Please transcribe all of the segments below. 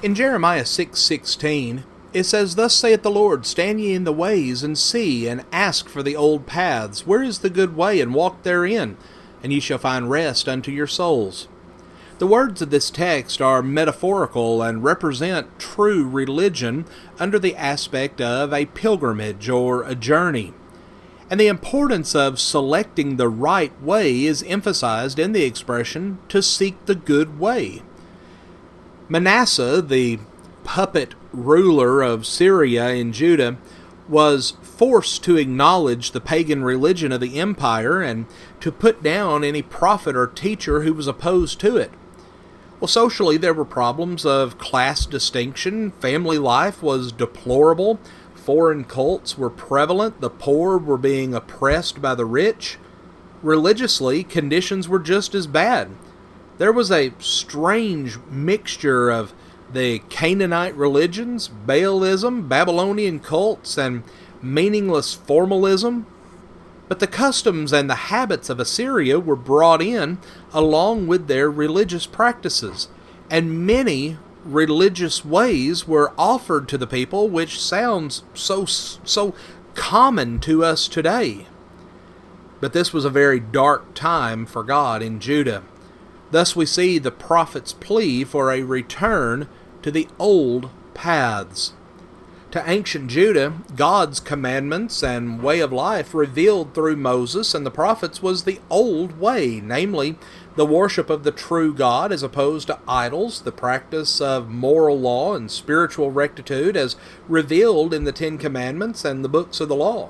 In Jeremiah 6:16, it says, "Thus saith the Lord, stand ye in the ways, and see, and ask for the old paths. Where is the good way, and walk therein, and ye shall find rest unto your souls." The words of this text are metaphorical and represent true religion under the aspect of a pilgrimage or a journey. And the importance of selecting the right way is emphasized in the expression, to seek the good way. Manasseh, the puppet ruler of Syria and Judah, was forced to acknowledge the pagan religion of the empire and to put down any prophet or teacher who was opposed to it. Well, socially there were problems of class distinction, family life was deplorable, foreign cults were prevalent, the poor were being oppressed by the rich. Religiously, conditions were just as bad. There was a strange mixture of the Canaanite religions, Baalism, Babylonian cults, and meaningless formalism. But the customs and the habits of Assyria were brought in along with their religious practices, and many religious ways were offered to the people, which sounds so common to us today. But this was a very dark time for God in Judah. Thus we see the prophet's plea for a return to the old paths. To ancient Judah, God's commandments and way of life revealed through Moses and the prophets was the old way, namely, the worship of the true God as opposed to idols, the practice of moral law and spiritual rectitude as revealed in the Ten Commandments and the books of the law.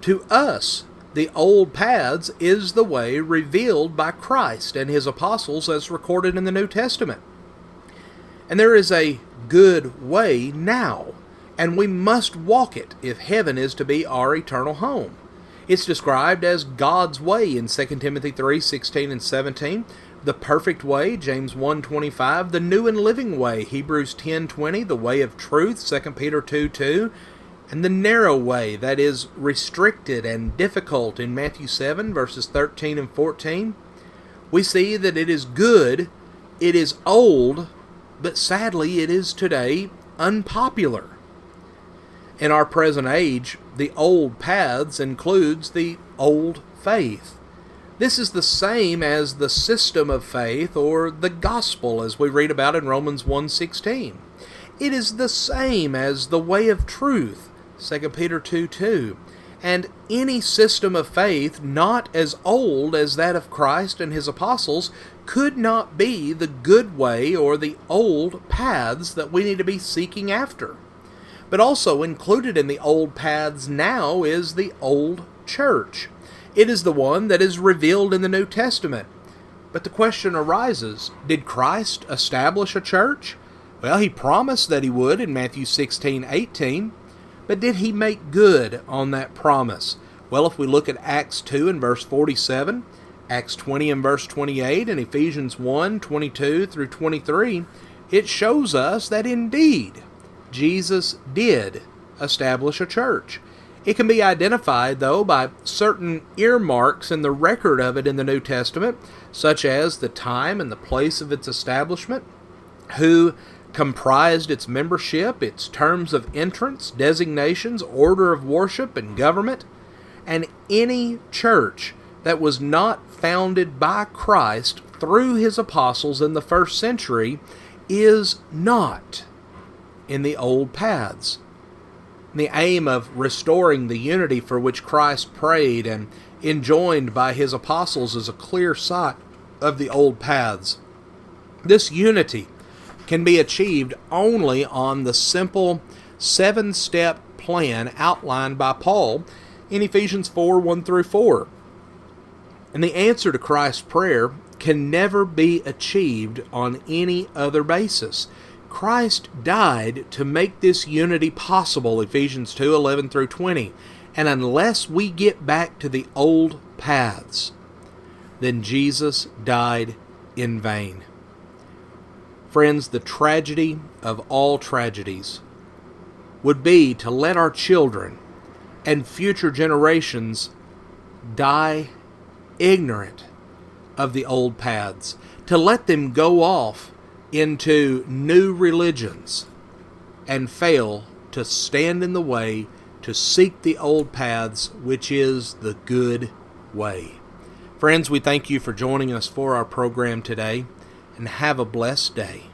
To us, the old paths is the way revealed by Christ and his apostles as recorded in the New Testament. And there is a good way now, and we must walk it if heaven is to be our eternal home. It's described as God's way in 2 Timothy 3:16 and 17, the perfect way, James 1:25, the new and living way, Hebrews 10:20, the way of truth, 2 Peter 2:2, and the narrow way that is restricted and difficult in Matthew 7 verses 13 and 14. We see that it is good, it is old, but sadly it is today unpopular. In our present age, the old paths includes the old faith. This is the same as the system of faith or the gospel as we read about in Romans 1:16. It is the same as the way of truth, 2 Peter 2:2. And any system of faith not as old as that of Christ and his apostles could not be the good way or the old paths that we need to be seeking after. But also included in the old paths now is the old church. It is the one that is revealed in the New Testament. But the question arises, did Christ establish a church? Well, he promised that he would in Matthew 16:18. But did he make good on that promise? Well, if we look at Acts 2 and verse 47, Acts 20 and verse 28, and Ephesians 1:22 through 23, it shows us that indeed Jesus did establish a church. It can be identified, though, by certain earmarks in the record of it in the New Testament, such as the time and the place of its establishment, who comprised its membership, its terms of entrance, designations, order of worship, and government. And any church that was not founded by Christ through his apostles in the first century is not in the old paths. The aim of restoring the unity for which Christ prayed and enjoined by his apostles is a clear sight of the old paths. This unity can be achieved only on the simple 7-step plan outlined by Paul in Ephesians 4:1 through 4. And the answer to Christ's prayer can never be achieved on any other basis. Christ died to make this unity possible, Ephesians 2:11 through 20. And unless we get back to the old paths, then Jesus died in vain. Friends, the tragedy of all tragedies would be to let our children and future generations die ignorant of the old paths, to let them go off into new religions and fail to stand in the way, to seek the old paths, which is the good way. Friends, we thank you for joining us for our program today, and have a blessed day.